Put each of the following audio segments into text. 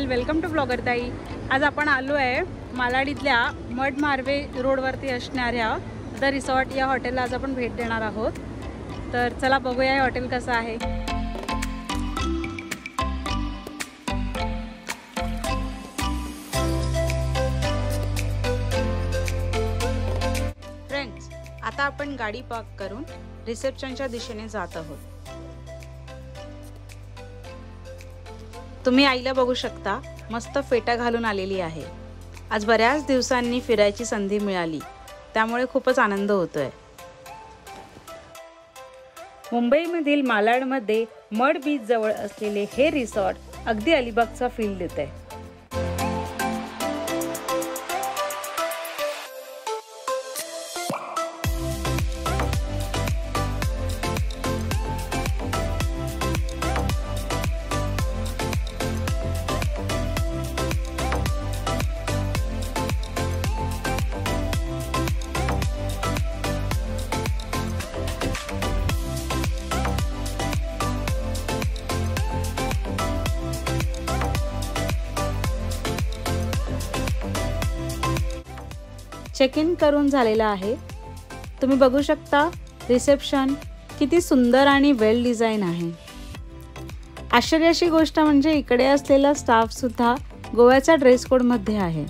Welcome to blogger ताई। आज आपण आलो आहे मालाडीतल्या मड मार्वे रोडवरती असणाऱ्या द रिसॉर्ट या हॉटेलला आज आपण भेट देणार आहोत। तर चला बघूया हे हॉटेल कसं आहे। फ्रेंड्स, आता आपण गाडी पार्क करून रिसेप्शनच्या दिशेने जात आहोत। तुम्ही आईला बघू शकता, मस्त फेटा घालून आलेली आहे। आज बऱ्याच दिवसांनी फिरायची संधी मिळाली, त्यामुळे खूपच आनंद होतोय। मुंबईमधील मालाडमध्ये मड बीच जवळ असलेले हे रिसॉर्ट अगदी अलिबागचा फील देत आहे। चेक इन करून झालेला आहे। तुम्ही बघू शकता रिसेप्शन किती सुंदर आणि वेल डिझाइन आहे। आश्चर्याची गोष्ट म्हणजे इकडे असलेला स्टाफ सुद्धा गोव्याच्या ड्रेस कोड मध्ये आहे।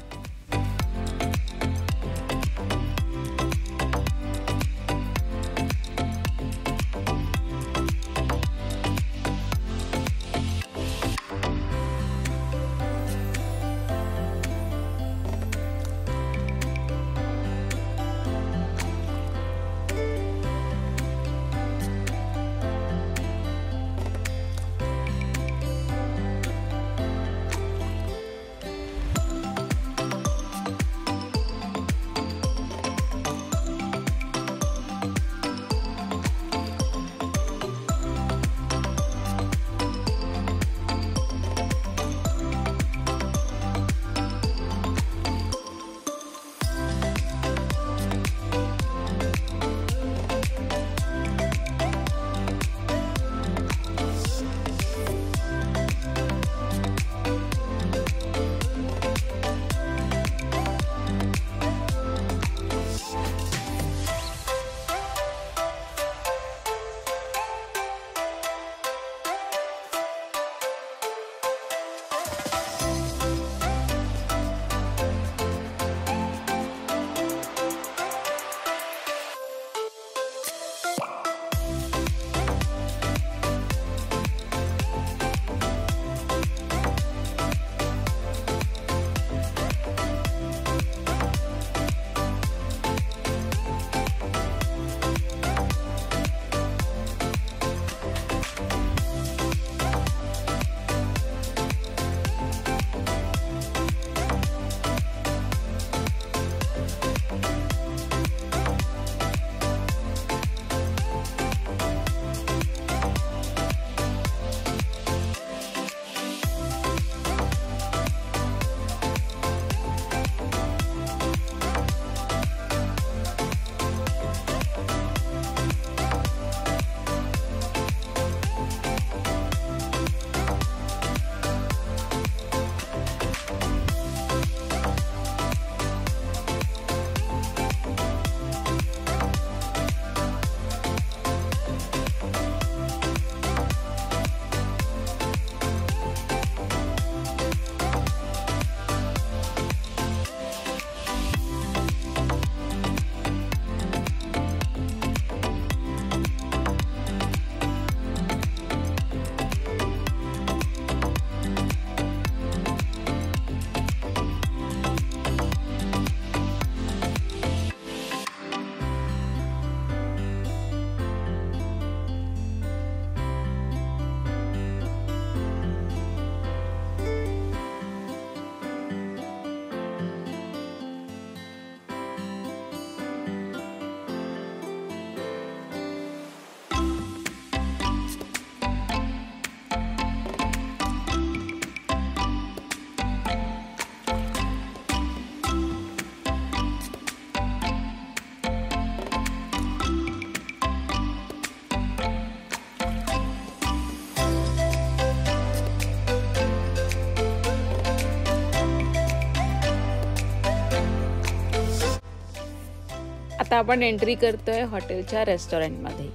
आता आपण एंट्री करतोय हॉटेलच्या रेस्टॉरंटमध्ये.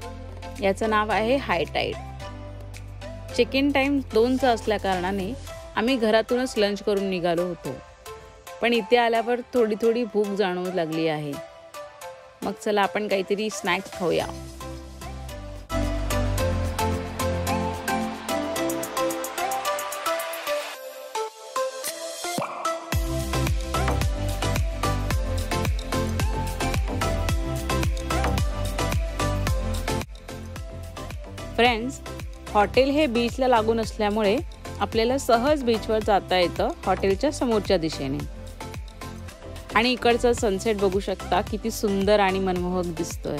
याचं नाव आहे high tide. Check in time 2चा असल्या कारणाने आम्ही घरातूनच लंच करून निघालो होतो, पण इथे आल्यावर थोडी भूक जाणवू लागली आहे. मग चला आपण काहीतरी स्नॅक्स खाऊया. फ्रेंड्स, हॉटेल हे बीचला लागून असल्यामुळे आपल्याला सहज बीचवर जाता येतं हॉटेलच्या समोरच्या दिशेने. आणि इकडचा सनसेट बघू शकता, किती सुंदर आणि मनमोहक दिसतोय.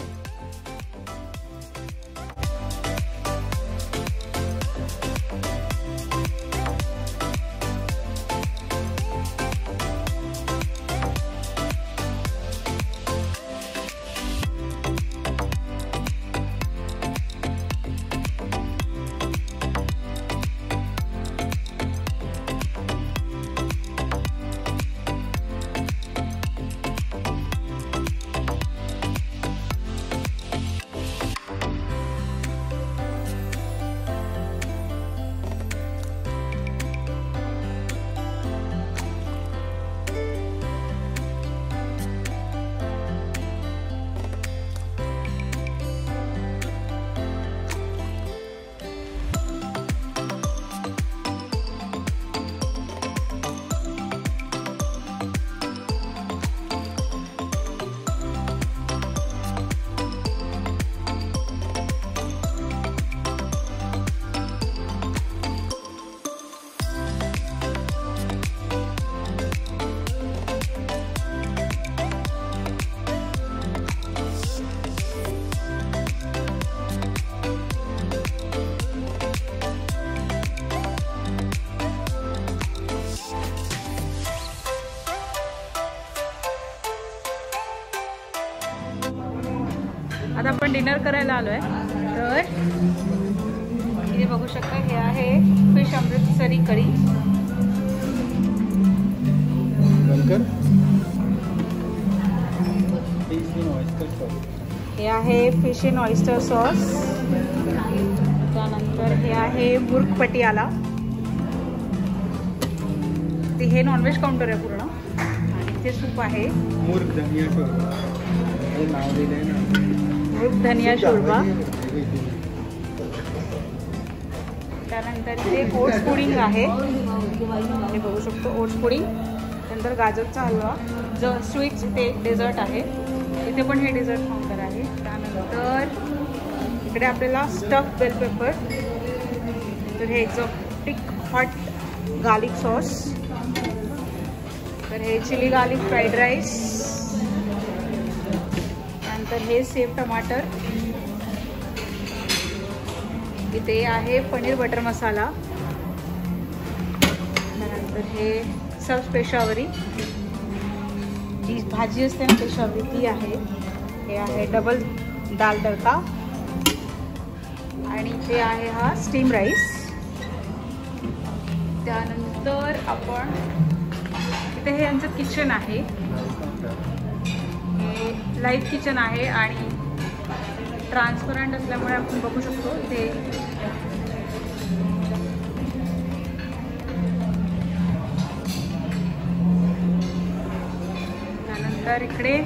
आता आपण डिनर करायला आलोय. तर इथे बघू शकता, हे आहे फिश अमृतसरी करी. हे आहे फिश इन ऑयस्टर सॉस. त्यानंतर हे आहे मुर्ग पटियाला. ते हे नॉनव्हेज काउंटर आहे पूर्ण. आणि ते सूप आहे मुर्ग धनिया शोरबा. मुर्ग धनिया शोरबा. त्यानंतर इथे ओट्स पुडिंग आहे, हे बघू शकतो ओट्स पुडिंग. त्यानंतर गाजरचा हलवा, जो स्वीट्स ते डेझर्ट आहे. इथे पण हे डेझर्ट काउंटर आहे. त्यानंतर इकडे आपल्याला स्टफ बेल पेपर. तर हे एक्झॉटिक हॉट गार्लिक सॉस. तर हे चिली गार्लिक फ्राईड राईस. त्यानंतर हे सेव टमाटर. इथे आहे पनीर बटर मसाला. त्यानंतर हे सब पेशावरी, जी भाजी असते ना पेशावरी, ती आहे. हे आहे डबल दाल तडका. आणि इथे आहे हा स्टीम राईस. त्यानंतर आपण इथे हे यांचं किचन आहे. हे लाईव्ह किचन आहे आणि ट्रान्सपरंट असल्यामुळे आपण बघू शकतो इथे. त्यानंतर इकडे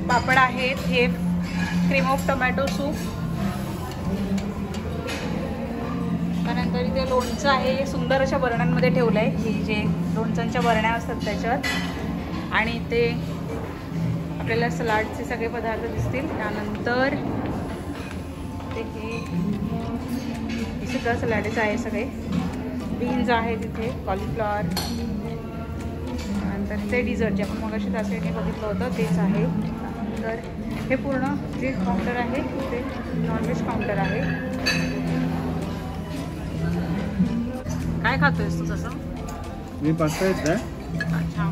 पापड आहेत. हे क्रीम ऑफ टोमॅटो सूप. त्यानंतर इथे लोणचं आहे. सुंदर अशा बरण्यांमध्ये ठेवलं आहे, की जे लोणचांच्या बरण्या असतात त्याच्यात. आणि ते आपल्याला सलाडचे सगळे पदार्थ दिसतील. त्यानंतर हे सुद्धा सलाडच आहे सगळे. बीन्स आहे तिथे, कॉलीफ्लॉवर. त्यानंतर ते डिझर्ट जे आपण मगाशी त्यासाठी बघितलं होतं तेच आहे. तर हे पूर्ण जे काउंटर आहे ते नॉनव्हेज काउंटर आहे. काय खातोयस तू तसं? मी पास्ता घेतला. अच्छा.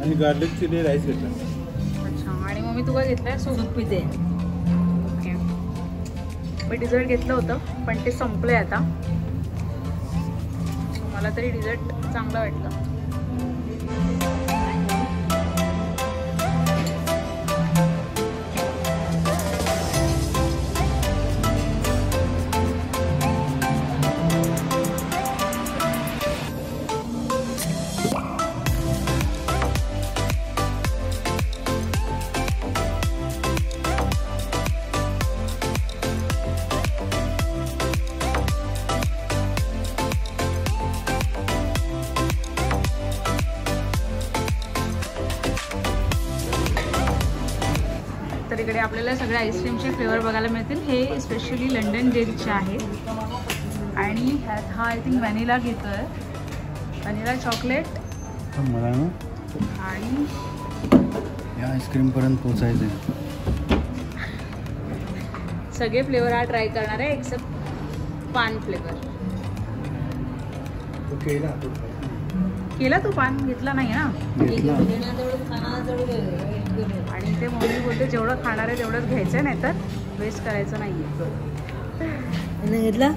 आणि गार्लिक चिली राईस घेतला. अच्छा. आणि मग मी तुला घेतलाय सूप पिते. ओके. मी डिझर्ट घेतलं होतं पण ते संपलंय आता. मला तरी डिझर्ट चांगलं वाटलं. इकडे आपल्याला सगळे आईस्क्रीमचे फ्लेवर बघायला मिळतील. हे स्पेशली लंडन डेअरीचे आहेत आणि ह्यात हा आय थिंक व्हॅनिला घेतोय, व्हॅनिला चॉकलेट मला ना आणि या आईस्क्रीमपर्यंत पोचायचं आहे. सगळे फ्लेवर हा ट्राय करणार आहे एक्सेप्ट पान फ्लेवर. केला तू पान घेतला नाही ना? आणि ते मम्मी बोलते जेवढं खाणार आहे तेवढंच घ्यायचं, नाही तर वेस्ट करायचं नाही घेतला.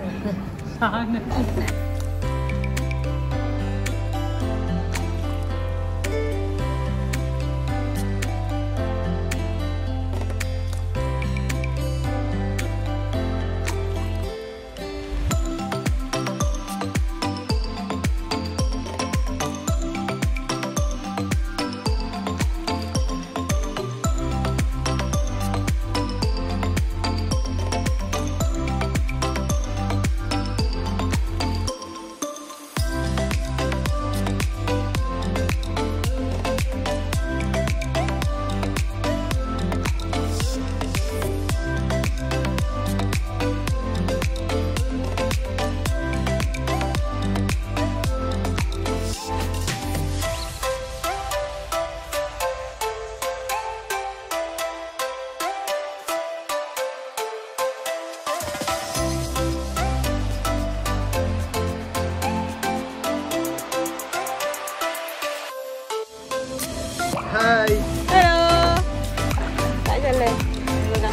हाय. हॅलो, काय चाललंय बघा.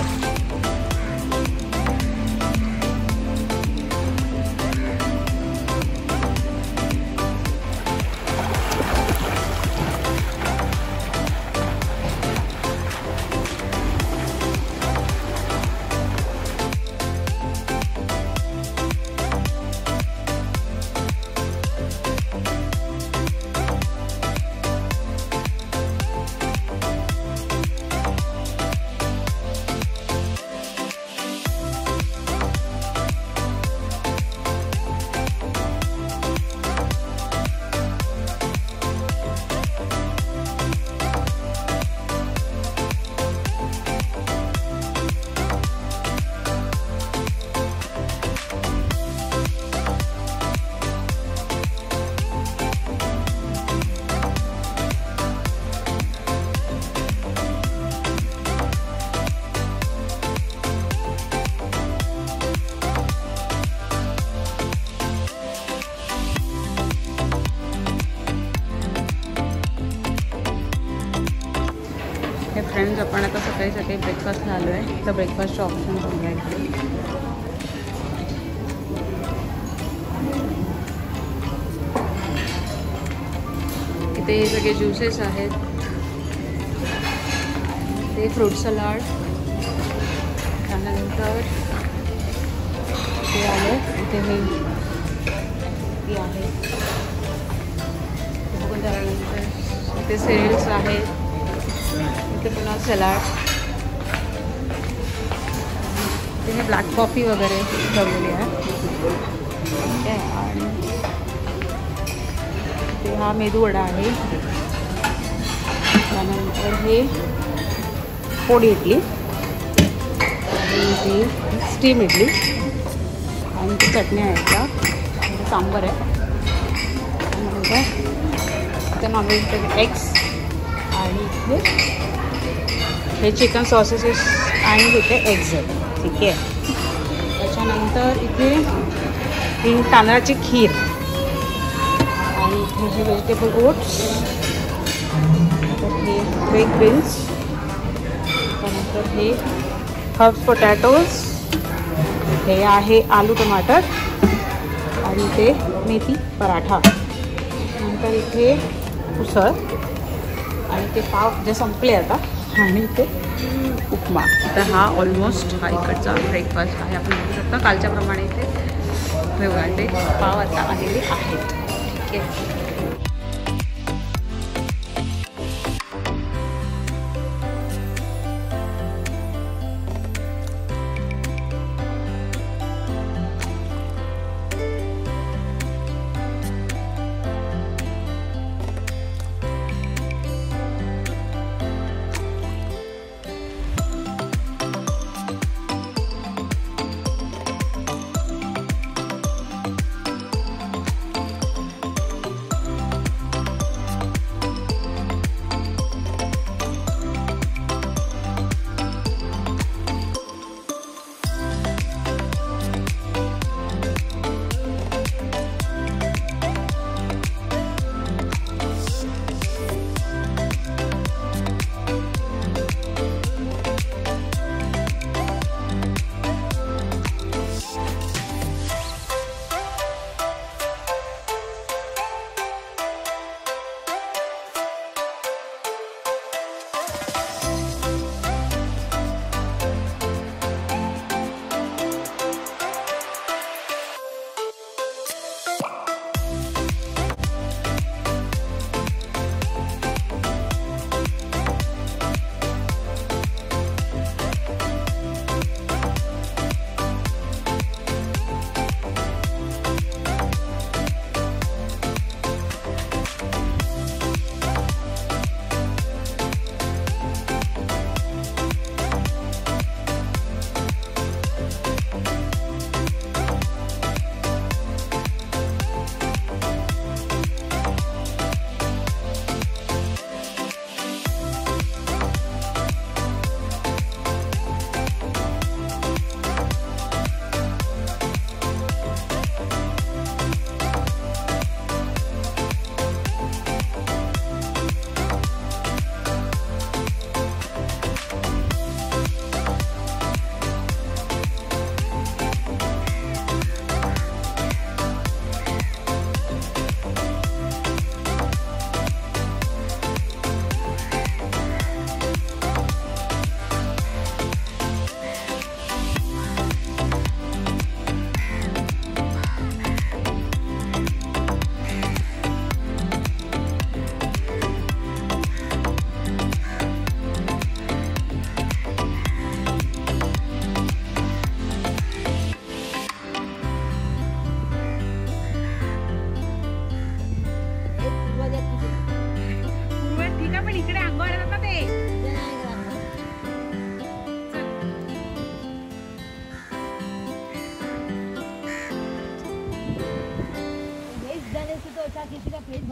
फ्रेंड्स, आपण आता सकाळी सकाळी ब्रेकफास्टला आलो आहे. तर ब्रेकफास्टचे ऑप्शन बघूया इकडे. इथे हे सगळे ज्युसेस आहेत, ते फ्रूट सलाड, त्यानंतर ते आले इथे हे आहे बघून, त्यानंतर इथे सेल्स आहेत, इथे पुन्हा सलाड, तिथे ब्लॅक कॉफी वगैरे ठेवलेली आहे. ठीक आहे. आणि ते हा मेदूवडा आहे, त्यानंतर हे पोडी इडली आणि ती स्टीम इडली आणि ती चटणी आहे का, सांबर आहे. त्यानंतर इथे नॉनव्हेज एग्स आणि इथे हे चिकन सॉसेसेस आणि इथे एग्ज आहेत. ठीक आहे. त्याच्यानंतर इथे ही तांदळाची खीर आणि इथे हे व्हेजिटेबल ओट्स, तर हे बेक बीन्स, त्यानंतर हे हर्ब्स पोटॅटोज, हे आहे आलू टमाटर आणि ते मेथी पराठा. नंतर इथे उसळ आणि ते पाव जे संपले आता, आणि ते उपमा. तर हा ऑलमोस्ट हा इकडचा ब्रेकफास्ट आहे. आपण बघू शकता कालच्याप्रमाणे इथे वेगळे पाव आता आलेले आहेत. ठीक आहे.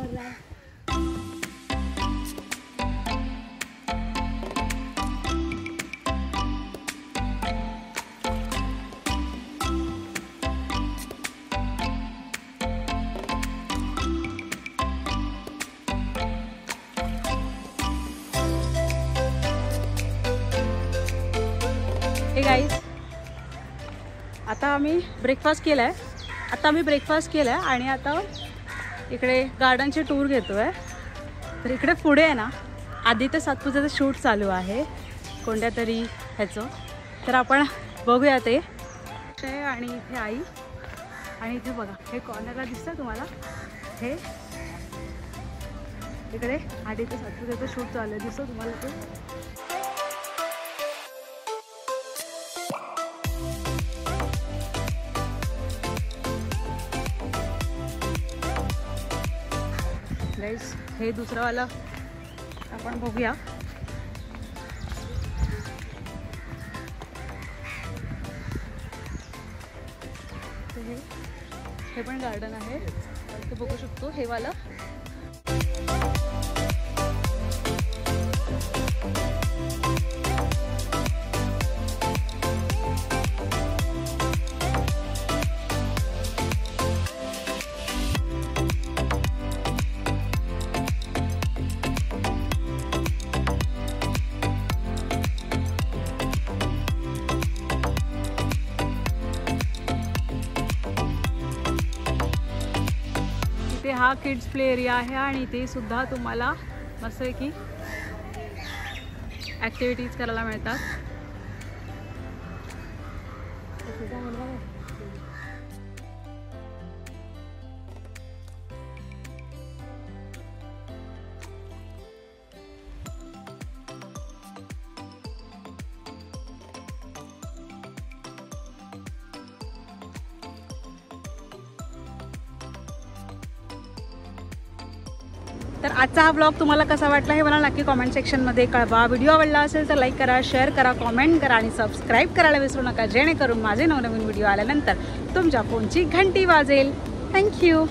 हे गाईज, आता आम्ही ब्रेकफास्ट केला आहे आणि आता इकडे गार्डनची टूर घेतो आहे. तर इकडे पुढे आहे ना आदित्य सातपुतेचं शूट चालू आहे कोणत्या तरी ह्याचं. तर आपण बघूया ते. आणि इथे आई, आणि इथे बघा हे कॉर्नरला दिसतं तुम्हाला, हे इकडे आदित्य सातपुतेचं शूट चालू आहे, दिसतं तुम्हाला ते. गाइस, हे दुसरं वाला आपण बघूया. हे पण गार्डन आहे, ते बघू शकतो हे वाला. हा किड्स प्ले एरिया आहे आणि इथे सुद्धा तुम्हाला मस्तपैकी ॲक्टिव्हिटीज करायला मिळतात. तर आजचा हा ब्लॉग तुम्हाला कसा वाटला हे मला नक्की कॉमेंट सेक्शनमध्ये कळवा. व्हिडिओ आवडला असेल तर लाईक करा, शेअर करा, कॉमेंट करा आणि सबस्क्राईब करायला विसरू नका, जेणेकरून माझे नवनवीन व्हिडिओ आल्यानंतर तुमच्या फोनची घंटी वाजेल. थँक्यू.